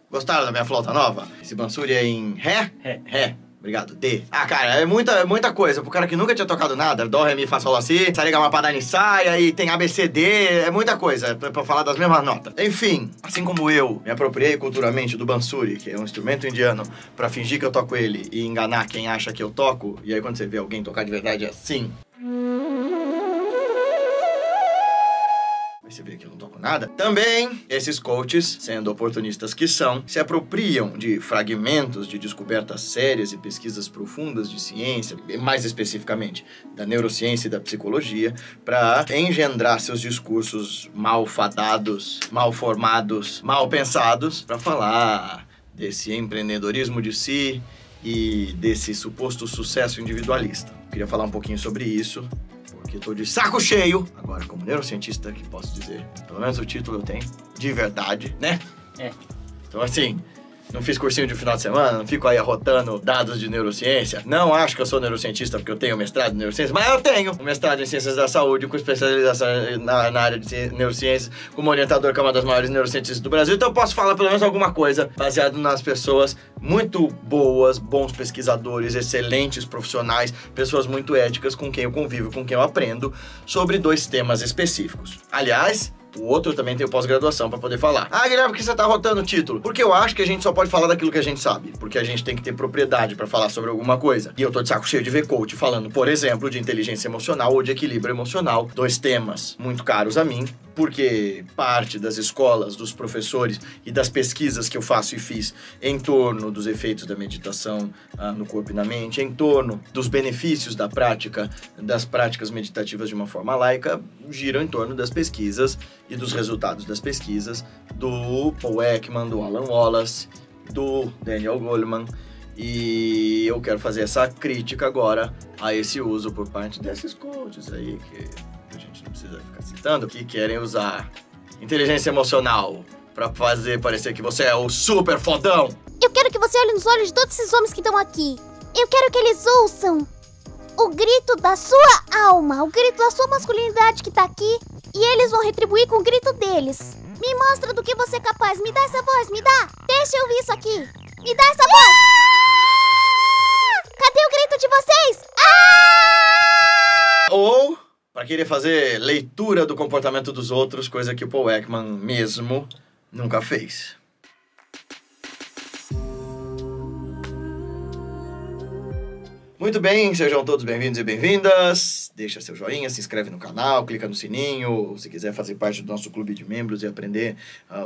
Gostaram da minha flauta nova? Esse Bansuri é em Ré? Ré. Ré. Obrigado. D. Ah, cara, é muita coisa. Pro cara que nunca tinha tocado nada, Dó, Ré, Mi, Fá, Sol, Lá, Si, Sa, Ré, Gá, Ma, Pá, Dá, Ni, Sa, e aí tem A, B, C, D, é muita coisa pra falar das mesmas notas. Enfim, assim como eu me apropriei culturalmente do Bansuri, que é um instrumento indiano, pra fingir que eu toco ele e enganar quem acha que eu toco, e aí quando você vê alguém tocar de verdade é assim... Você vê que eu não toco nada. Também, esses coaches, sendo oportunistas que são, se apropriam de fragmentos de descobertas sérias e pesquisas profundas de ciência, mais especificamente da neurociência e da psicologia, para engendrar seus discursos mal fadados, mal formados, mal pensados, para falar desse empreendedorismo de si e desse suposto sucesso individualista. Eu queria falar um pouquinho sobre isso, porque eu tô de saco cheio, agora como neurocientista, que posso dizer, pelo menos o título eu tenho, de verdade, né? É. Então assim, não fiz cursinho de final de semana, não fico aí arrotando dados de neurociência. Não acho que eu sou neurocientista porque eu tenho mestrado em neurociência, mas eu tenho um mestrado em ciências da saúde, com especialização na área de neurociências, como orientador que é uma das maiores neurocientistas do Brasil. Então eu posso falar pelo menos alguma coisa baseado nas pessoas muito boas, bons pesquisadores, excelentes profissionais, pessoas muito éticas com quem eu convivo, com quem eu aprendo, sobre 2 temas específicos. Aliás, o outro também tem pós-graduação pra poder falar. Ah, Guilherme, por que você tá rotando o título? Porque eu acho que a gente só pode falar daquilo que a gente sabe. Porque a gente tem que ter propriedade pra falar sobre alguma coisa. E eu tô de saco cheio de ver coach falando, por exemplo, de inteligência emocional ou de equilíbrio emocional. 2 temas muito caros a mim, porque parte das escolas, dos professores e das pesquisas que eu faço e fiz em torno dos efeitos da meditação no corpo e na mente, em torno dos benefícios da prática, das práticas meditativas de uma forma laica, giram em torno das pesquisas e dos resultados das pesquisas do Paul Ekman, do Alan Wallace, do Daniel Goleman. E eu quero fazer essa crítica agora a esse uso por parte desses coaches aí, que a gente não precisa ficar citando, que querem usar inteligência emocional pra fazer parecer que você é o super fodão. Eu quero que você olhe nos olhos de todos esses homens que estão aqui. Eu quero que eles ouçam o grito da sua alma, o grito da sua masculinidade que tá aqui, e eles vão retribuir com o grito deles. Me mostra do que você é capaz, me dá essa voz, me dá. Deixa eu ouvir isso aqui. Me dá essa voz. Cadê o grito de vocês? Ou para querer fazer leitura do comportamento dos outros, coisa que o Paul Ekman mesmo nunca fez. Muito bem, sejam todos bem-vindos e bem-vindas. Deixa seu joinha, se inscreve no canal, clica no sininho, ou se quiser fazer parte do nosso clube de membros e aprender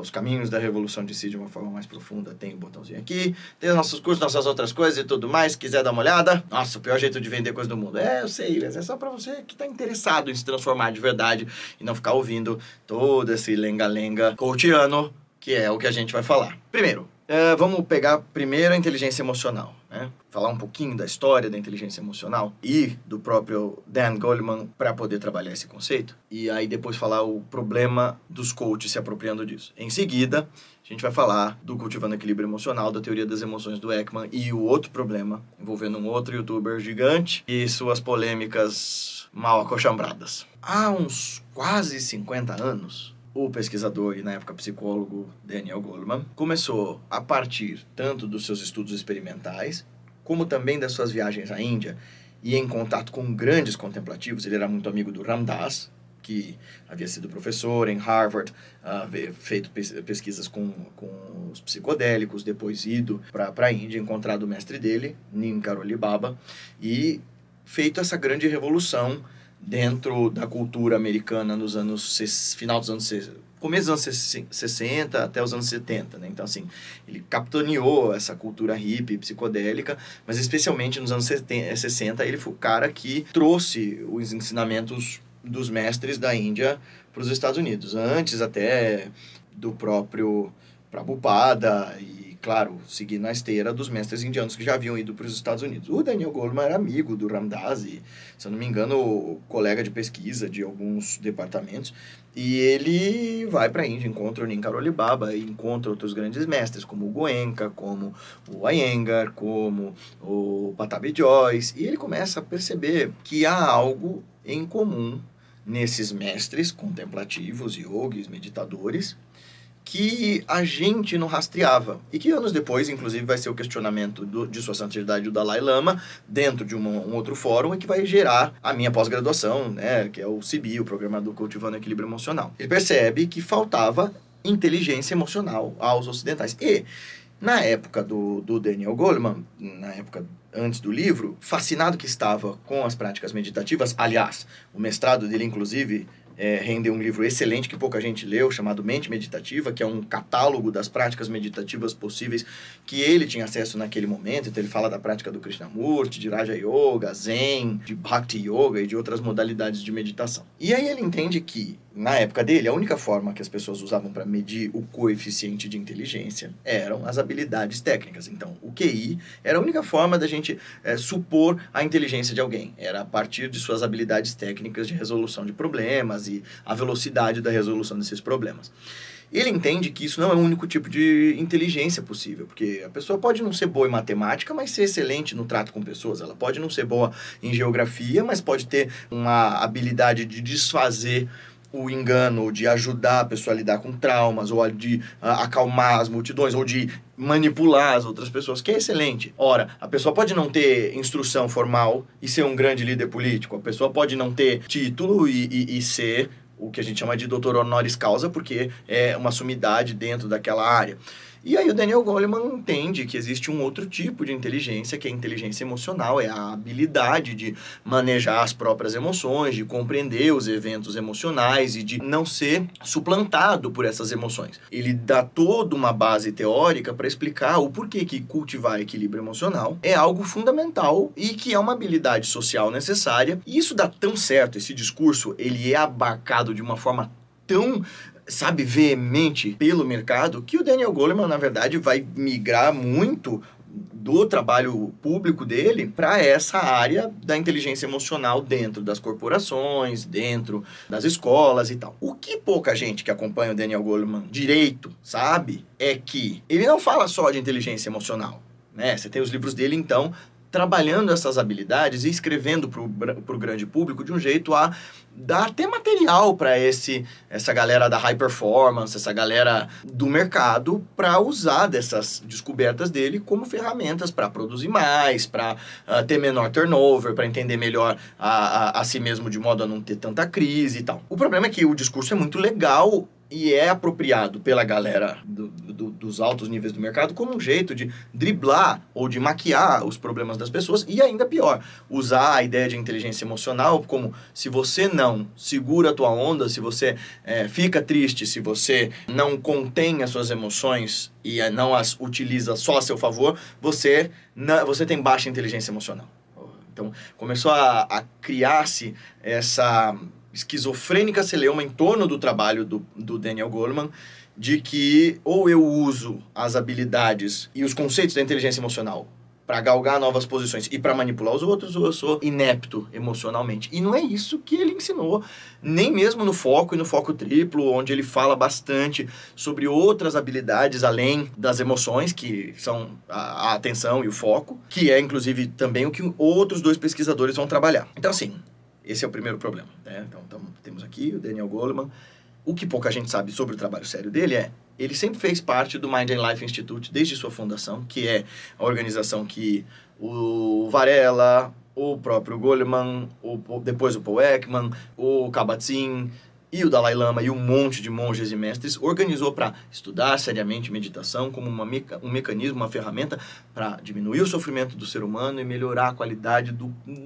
os caminhos da revolução de si de uma forma mais profunda, tem o botãozinho aqui. Tem os nossos cursos, nossas outras coisas e tudo mais. Se quiser dar uma olhada, nossa, o pior jeito de vender coisa do mundo. É, eu sei, mas é só pra você que tá interessado em se transformar de verdade e não ficar ouvindo todo esse lenga-lenga coachiano, que é o que a gente vai falar. Primeiro, vamos pegar primeiro a inteligência emocional, né? Falar um pouquinho da história da inteligência emocional e do próprio Dan Goleman para poder trabalhar esse conceito. E aí depois falar o problema dos coaches se apropriando disso. Em seguida, a gente vai falar do Cultivando Equilíbrio Emocional, da teoria das emoções do Ekman e o outro problema envolvendo um outro youtuber gigante e suas polêmicas mal acochambradas. Há uns quase 50 anos, o pesquisador e, na época, psicólogo Daniel Goleman começou, a partir tanto dos seus estudos experimentais, como também das suas viagens à Índia e em contato com grandes contemplativos. Ele era muito amigo do Ram Dass, que havia sido professor em Harvard, feito pesquisas com os psicodélicos, depois ido para a Índia, encontrado o mestre dele, Neem Karoli Baba, e feito essa grande revolução dentro da cultura americana nos anos final dos anos começo dos anos 60 até os anos 70, né? Então, assim, ele capitaneou essa cultura hippie, psicodélica, mas especialmente nos anos 60, ele foi o cara que trouxe os ensinamentos dos mestres da Índia para os Estados Unidos, antes até do próprio Prabhupada e, claro, seguir na esteira dos mestres indianos que já haviam ido para os Estados Unidos. O Daniel Goleman era amigo do Ram Dass e, se eu não me engano, colega de pesquisa de alguns departamentos, e ele vai para a Índia, encontra o Ninkaroli Baba e encontra outros grandes mestres, como o Goenka, como o Iyengar, como o Patabi Joyce, e ele começa a perceber que há algo em comum nesses mestres contemplativos, yogis, meditadores, que a gente não rastreava. E que anos depois, inclusive, vai ser o questionamento de Sua Santidade o Dalai Lama, dentro de um outro fórum, e que vai gerar a minha pós-graduação, né, que é o CBI, o Programa do Cultivando Equilíbrio Emocional. Ele percebe que faltava inteligência emocional aos ocidentais. E, na época do Daniel Goleman, na época antes do livro, fascinado que estava com as práticas meditativas, aliás, o mestrado dele, inclusive, rendeu um livro excelente que pouca gente leu, chamado Mente Meditativa, que é um catálogo das práticas meditativas possíveis que ele tinha acesso naquele momento. Então ele fala da prática do Krishnamurti, de Raja Yoga, Zen, de Bhakti Yoga e de outras modalidades de meditação. E aí ele entende que, na época dele, a única forma que as pessoas usavam para medir o coeficiente de inteligência eram as habilidades técnicas. Então, o QI era a única forma da gente supor a inteligência de alguém. Era a partir de suas habilidades técnicas de resolução de problemas e a velocidade da resolução desses problemas. Ele entende que isso não é o único tipo de inteligência possível, porque a pessoa pode não ser boa em matemática, mas ser excelente no trato com pessoas. Ela pode não ser boa em geografia, mas pode ter uma habilidade de desfazer o engano, ou de ajudar a pessoa a lidar com traumas, ou de acalmar as multidões, ou de manipular as outras pessoas, que é excelente. Ora, a pessoa pode não ter instrução formal e ser um grande líder político, a pessoa pode não ter título e ser o que a gente chama de doutor honoris causa, porque é uma sumidade dentro daquela área. E aí o Daniel Goleman entende que existe um outro tipo de inteligência, que é a inteligência emocional, é a habilidade de manejar as próprias emoções, de compreender os eventos emocionais e de não ser suplantado por essas emoções. Ele dá toda uma base teórica para explicar o porquê que cultivar equilíbrio emocional é algo fundamental e que é uma habilidade social necessária. E isso dá tão certo, esse discurso, ele é abarcado de uma forma tão, sabe, veemente pelo mercado, que o Daniel Goleman, na verdade, vai migrar muito do trabalho público dele para essa área da inteligência emocional dentro das corporações, dentro das escolas e tal. O que pouca gente que acompanha o Daniel Goleman direito sabe é que ele não fala só de inteligência emocional, né? Você tem os livros dele, então, trabalhando essas habilidades e escrevendo para o grande público de um jeito a dar até material para essa galera da high performance, essa galera do mercado, para usar dessas descobertas dele como ferramentas para produzir mais, para ter menor turnover, para entender melhor a si mesmo de modo a não ter tanta crise e tal. O problema é que o discurso é muito legal e é apropriado pela galera dos altos níveis do mercado como um jeito de driblar ou de maquiar os problemas das pessoas e, ainda pior, usar a ideia de inteligência emocional como se você não segura a tua onda, se você fica triste, se você não contém as suas emoções e não as utiliza só a seu favor, você tem baixa inteligência emocional. Então, começou a criar-se essa esquizofrênica celeuma em torno do trabalho do Daniel Goleman, de que ou eu uso as habilidades e os conceitos da inteligência emocional para galgar novas posições e para manipular os outros, ou eu sou inepto emocionalmente. E não é isso que ele ensinou, nem mesmo no Foco e no Foco Triplo, onde ele fala bastante sobre outras habilidades além das emoções, que são a atenção e o foco, que é, inclusive, também o que outros dois pesquisadores vão trabalhar. Então, assim, esse é o primeiro problema, né? Então, temos aqui o Daniel Goleman. O que pouca gente sabe sobre o trabalho sério dele é, ele sempre fez parte do Mind and Life Institute desde sua fundação, que é a organização que o Varela, o próprio Goleman, depois o Paul Ekman, o Kabat-Zinn e o Dalai Lama e um monte de monges e mestres organizou para estudar seriamente meditação como um mecanismo, uma ferramenta para diminuir o sofrimento do ser humano e melhorar a qualidade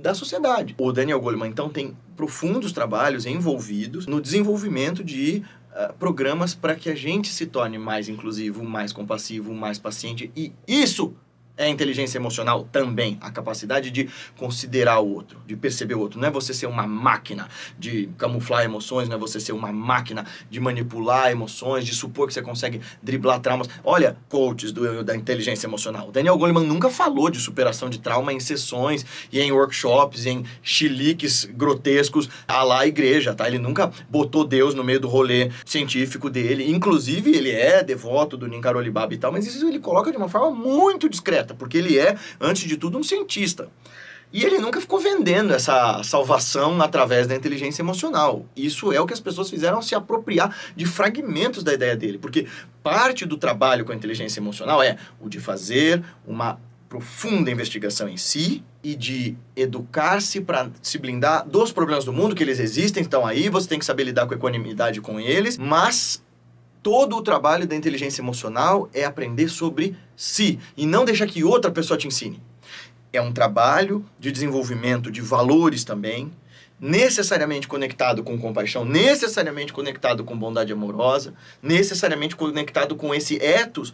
da sociedade. O Daniel Goleman, então, tem profundos trabalhos envolvidos no desenvolvimento de programas para que a gente se torne mais inclusivo, mais compassivo, mais paciente, e isso É inteligência emocional também, a capacidade de considerar o outro, de perceber o outro. Não é você ser uma máquina de camuflar emoções, não é você ser uma máquina de manipular emoções, de supor que você consegue driblar traumas. Olha, coaches da inteligência emocional. O Daniel Goleman nunca falou de superação de trauma em sessões e em workshops, em chiliques grotescos à la igreja, tá? Ele nunca botou Deus no meio do rolê científico dele. Inclusive, ele é devoto do Ninkar Olibaba e tal, mas isso ele coloca de uma forma muito discreta, porque ele é, antes de tudo, um cientista. E ele nunca ficou vendendo essa salvação através da inteligência emocional. Isso é o que as pessoas fizeram se apropriar de fragmentos da ideia dele, porque parte do trabalho com a inteligência emocional é o de fazer uma profunda investigação em si e de educar-se para se blindar dos problemas do mundo, que eles existem, estão aí, você tem que saber lidar com equanimidade com eles, mas todo o trabalho da inteligência emocional é aprender sobre si e não deixar que outra pessoa te ensine. É um trabalho de desenvolvimento de valores também, necessariamente conectado com compaixão, necessariamente conectado com bondade amorosa, necessariamente conectado com esse ethos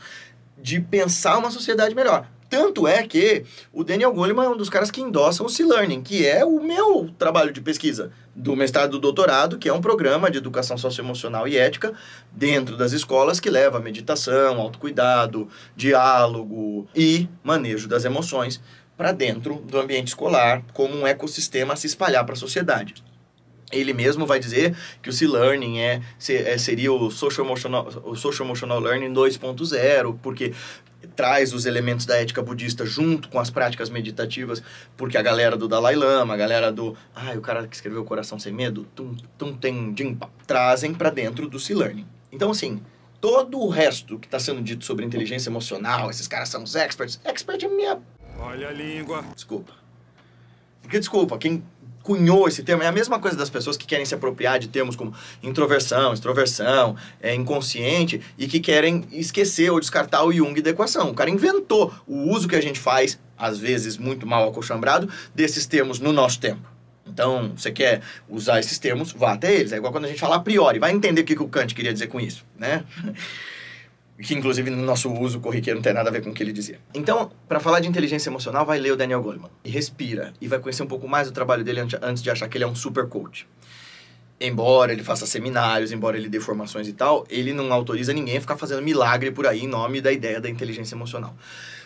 de pensar uma sociedade melhor. Tanto é que o Daniel Goleman é um dos caras que endossam o C-Learning, que é o meu trabalho de pesquisa do mestrado e do doutorado, que é um programa de educação socioemocional e ética dentro das escolas que leva a meditação, autocuidado, diálogo e manejo das emoções para dentro do ambiente escolar, como um ecossistema a se espalhar para a sociedade. Ele mesmo vai dizer que o C-Learning seria o Social Emotional Learning 2.0, porque traz os elementos da ética budista junto com as práticas meditativas, porque a galera do Dalai Lama, a galera do... o cara que escreveu Coração Sem Medo, Thupten Jinpa, trazem para dentro do C-Learning. Então, assim, todo o resto que está sendo dito sobre inteligência emocional, esses caras são os experts. Expert é minha... Olha a língua. Desculpa. Porque, desculpa, quem cunhou esse termo é a mesma coisa das pessoas que querem se apropriar de termos como introversão, extroversão, inconsciente, e que querem esquecer ou descartar o Jung da equação. O cara inventou o uso que a gente faz, às vezes muito mal acochambrado, desses termos no nosso tempo. Então, você quer usar esses termos, vá até eles. É igual quando a gente fala a priori, vai entender o que o Kant queria dizer com isso, né? Que, inclusive, no nosso uso corriqueiro não tem nada a ver com o que ele dizia. Então, para falar de inteligência emocional, vai ler o Daniel Goleman. E respira. E vai conhecer um pouco mais do trabalho dele antes de achar que ele é um super coach. Embora ele faça seminários, embora ele dê formações e tal, ele não autoriza ninguém a ficar fazendo milagre por aí em nome da ideia da inteligência emocional.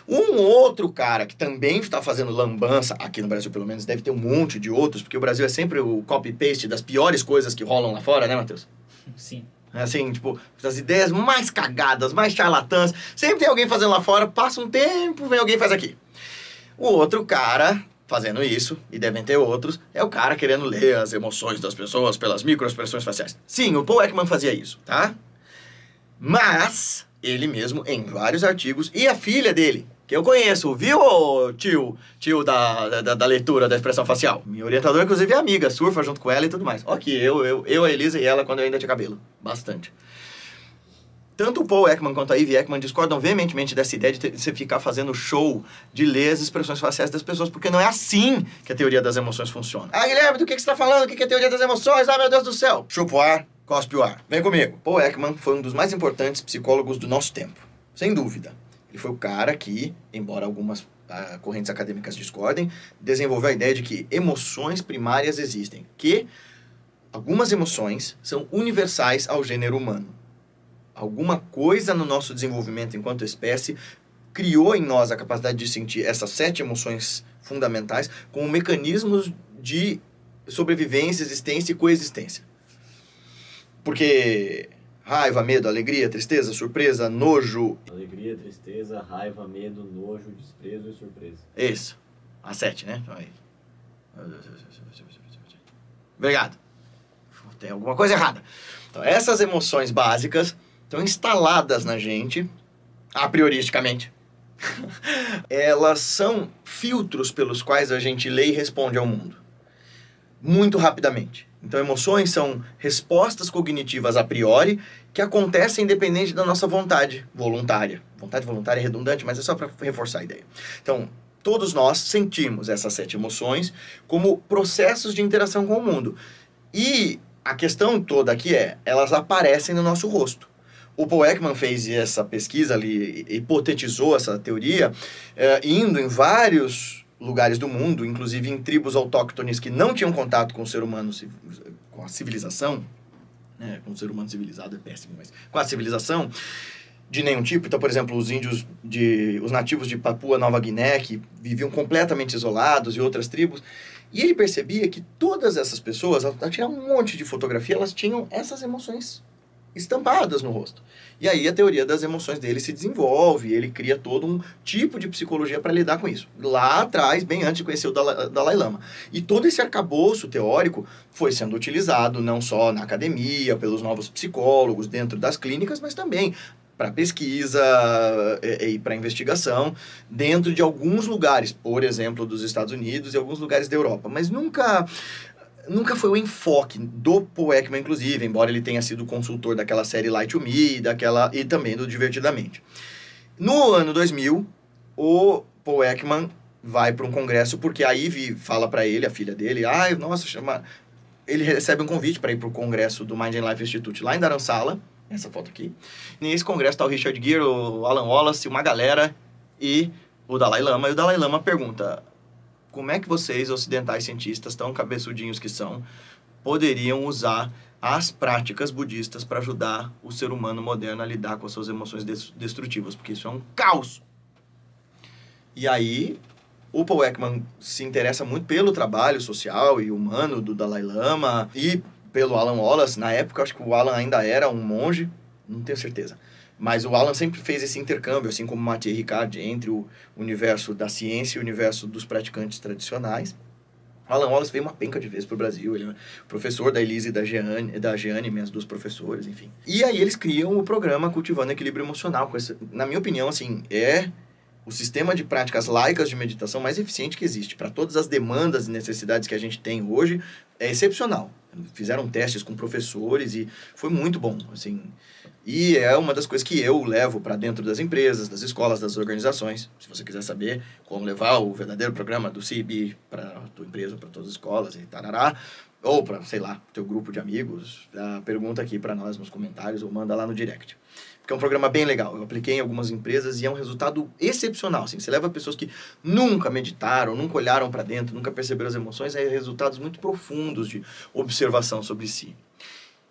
Um outro cara que também está fazendo lambança, aqui no Brasil pelo menos, deve ter um monte de outros, porque o Brasil é sempre o copy-paste das piores coisas que rolam lá fora, né, Matheus? Sim. Assim, tipo, as ideias mais cagadas, mais charlatãs. Sempre tem alguém fazendo lá fora, passa um tempo, vem alguém e faz aqui. O outro cara fazendo isso, e devem ter outros, é o cara querendo ler as emoções das pessoas pelas microexpressões faciais. Sim, o Paul Ekman fazia isso, tá? Mas ele mesmo, em vários artigos, e a filha dele, que eu conheço, viu, tio da leitura da expressão facial? Minha orientadora, inclusive, é amiga, surfa junto com ela e tudo mais. Ó que eu, a Elisa e ela quando eu ainda tinha cabelo. Bastante. Tanto o Paul Ekman quanto a Ivy Ekman discordam veementemente dessa ideia de você ficar fazendo show de ler as expressões faciais das pessoas, porque não é assim que a teoria das emoções funciona. Guilherme, do que você tá falando? O que é a teoria das emoções? Meu Deus do céu! Chupa o ar, cospe o ar. Vem comigo. Paul Ekman foi um dos mais importantes psicólogos do nosso tempo. Sem dúvida. Ele foi o cara que, embora algumas correntes acadêmicas discordem, desenvolveu a ideia de que emoções primárias existem, que algumas emoções são universais ao gênero humano. Alguma coisa no nosso desenvolvimento enquanto espécie criou em nós a capacidade de sentir essas 7 emoções fundamentais como mecanismos de sobrevivência, existência e coexistência. Porque raiva, medo, alegria, tristeza, surpresa, nojo... Alegria, tristeza, raiva, medo, nojo, desprezo e surpresa. Isso. A 7, né? Aí. Obrigado. Tem alguma coisa errada. Então, essas emoções básicas estão instaladas na gente, a prioristicamente. Elas são filtros pelos quais a gente lê e responde ao mundo. Muito rapidamente. Então, emoções são respostas cognitivas a priori que acontecem independente da nossa vontade voluntária. Vontade voluntária é redundante, mas é só para reforçar a ideia. Então, todos nós sentimos essas 7 emoções como processos de interação com o mundo. E a questão toda aqui elas aparecem no nosso rosto. O Paul Ekman fez essa pesquisa ali, hipotetizou essa teoria, indo em vários lugares do mundo, inclusive em tribos autóctones que não tinham contato com o ser humano, com a civilização, com o ser humano civilizado é péssimo, mas com a civilização de nenhum tipo. Então, por exemplo, os nativos de Papua Nova Guiné, que viviam completamente isolados, e outras tribos, e ele percebia que todas essas pessoas, ao tirar um monte de fotografia, elas tinham essas emoções estampadas no rosto. E aí a teoria das emoções dele se desenvolve, ele cria todo um tipo de psicologia para lidar com isso. Lá atrás, bem antes de conhecer o Dalai Lama. E todo esse arcabouço teórico foi sendo utilizado não só na academia, pelos novos psicólogos, dentro das clínicas, mas também para pesquisa e para investigação dentro de alguns lugares, por exemplo, dos Estados Unidos e alguns lugares da Europa. Mas nunca foi o enfoque do Paul Ekman, inclusive, embora ele tenha sido consultor daquela série Lie to Me e também do Divertidamente. No ano 2000, o Paul Ekman vai para um congresso, porque a Ivy fala para ele, a filha dele, ele recebe um convite para ir para o congresso do Mind and Life Institute lá em Dharamsala, essa foto aqui. Nesse congresso está o Richard Gere, o Alan Wallace, uma galera e o Dalai Lama. E o Dalai Lama pergunta: como é que vocês, ocidentais cientistas, tão cabeçudinhos que são, poderiam usar as práticas budistas para ajudar o ser humano moderno a lidar com as suas emoções destrutivas? Porque isso é um caos. E aí, o Paul Ekman se interessa muito pelo trabalho social e humano do Dalai Lama e pelo Alan Wallace. Na época, acho que o Alan ainda era um monge, não tenho certeza. Mas o Alan sempre fez esse intercâmbio, assim como Mathieu Ricard, entre o universo da ciência e o universo dos praticantes tradicionais. O Alan Wallace veio uma penca de vezes para o Brasil. Ele é professor da Elise e da Jeane, minhas duas professoras, enfim. E aí eles criam o programa Cultivando Equilíbrio Emocional. Na minha opinião, assim, é o sistema de práticas laicas de meditação mais eficiente que existe. Para todas as demandas e necessidades que a gente tem hoje, é excepcional. Fizeram testes com professores e foi muito bom, assim. E é uma das coisas que eu levo para dentro das empresas, das escolas, das organizações. Se você quiser saber como levar o verdadeiro programa do CIB para a tua empresa, para todas as escolas e tarará, ou para, sei lá, teu grupo de amigos, pergunta aqui para nós nos comentários ou manda lá no direct. Porque é um programa bem legal. Eu apliquei em algumas empresas e é um resultado excepcional. Assim, você leva pessoas que nunca meditaram, nunca olharam para dentro, nunca perceberam as emoções, aí resultados muito profundos de observação sobre si.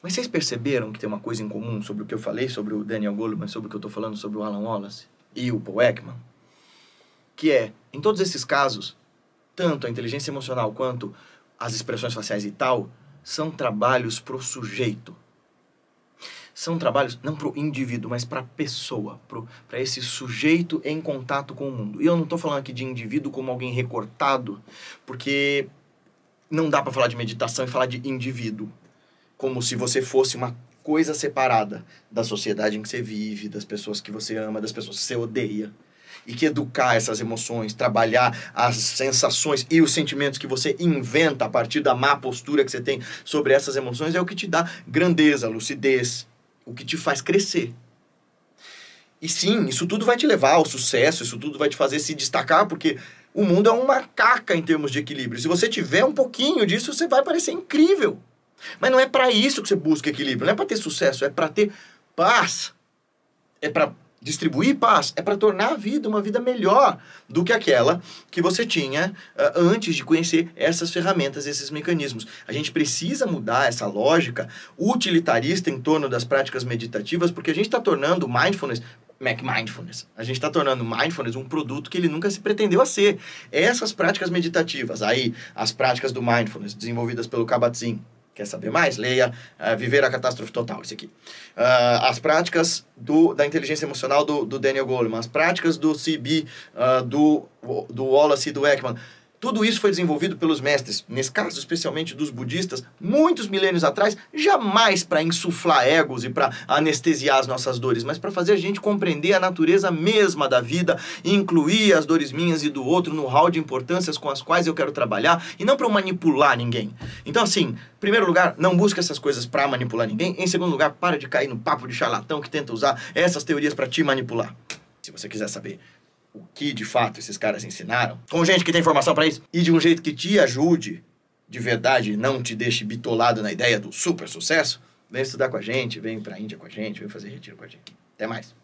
Mas vocês perceberam que tem uma coisa em comum sobre o que eu falei, sobre o Daniel Goleman, sobre o que eu estou falando sobre o Alan Wallace e o Paul Ekman? Que é, em todos esses casos, tanto a inteligência emocional quanto as expressões faciais e tal, são trabalhos para o sujeito. São trabalhos não para o indivíduo, mas para a pessoa, para esse sujeito em contato com o mundo. E eu não estou falando aqui de indivíduo como alguém recortado, porque não dá para falar de meditação e falar de indivíduo como se você fosse uma coisa separada da sociedade em que você vive, das pessoas que você ama, das pessoas que você odeia. E que educar essas emoções, trabalhar as sensações e os sentimentos que você inventa a partir da má postura que você tem sobre essas emoções é o que te dá grandeza, lucidez, o que te faz crescer. E sim, isso tudo vai te levar ao sucesso, isso tudo vai te fazer se destacar, porque o mundo é uma caca em termos de equilíbrio. Se você tiver um pouquinho disso, você vai parecer incrível. Mas não é para isso que você busca equilíbrio, não é para ter sucesso, é para ter paz, é para distribuir paz, é para tornar a vida uma vida melhor do que aquela que você tinha antes de conhecer essas ferramentas, esses mecanismos. A gente precisa mudar essa lógica utilitarista em torno das práticas meditativas, porque a gente está tornando mindfulness, a gente está tornando mindfulness um produto que ele nunca se pretendeu a ser. Essas práticas meditativas, aí as práticas do mindfulness desenvolvidas pelo Kabat-Zinn, quer saber mais? Leia Viver a Catástrofe Total, esse aqui. As práticas da inteligência emocional do Daniel Goleman, as práticas do CB, do Wallace e do Ekman. Tudo isso foi desenvolvido pelos mestres, nesse caso especialmente dos budistas, muitos milênios atrás, jamais para insuflar egos e para anestesiar as nossas dores, mas para fazer a gente compreender a natureza mesma da vida e incluir as dores minhas e do outro no hall de importâncias com as quais eu quero trabalhar e não para manipular ninguém. Então, assim, em primeiro lugar, não busca essas coisas para manipular ninguém. Em segundo lugar, para de cair no papo de charlatão que tenta usar essas teorias para te manipular. Se você quiser saber o que, de fato, esses caras ensinaram, com gente que tem informação para isso, e de um jeito que te ajude, de verdade, não te deixe bitolado na ideia do super sucesso, Vem estudar com a gente, vem pra Índia com a gente, vem fazer retiro com a gente. Até mais!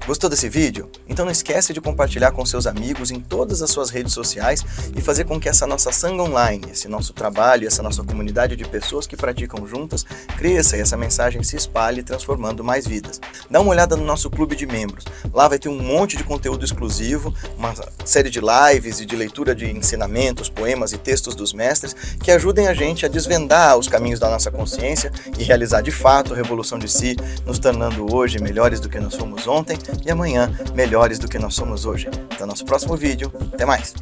Gostou desse vídeo? Então não esquece de compartilhar com seus amigos em todas as suas redes sociais e fazer com que essa nossa Sangha Online, esse nosso trabalho, essa nossa comunidade de pessoas que praticam juntas, cresça e essa mensagem se espalhe, transformando mais vidas. Dá uma olhada no nosso clube de membros. Lá vai ter um monte de conteúdo exclusivo, uma série de lives e de leitura de ensinamentos, poemas e textos dos mestres que ajudem a gente a desvendar os caminhos da nossa consciência e realizar de fato a revolução de si, nos tornando hoje melhores do que nós fomos ontem e amanhã melhores do que nós somos hoje. Até o nosso próximo vídeo. Até mais!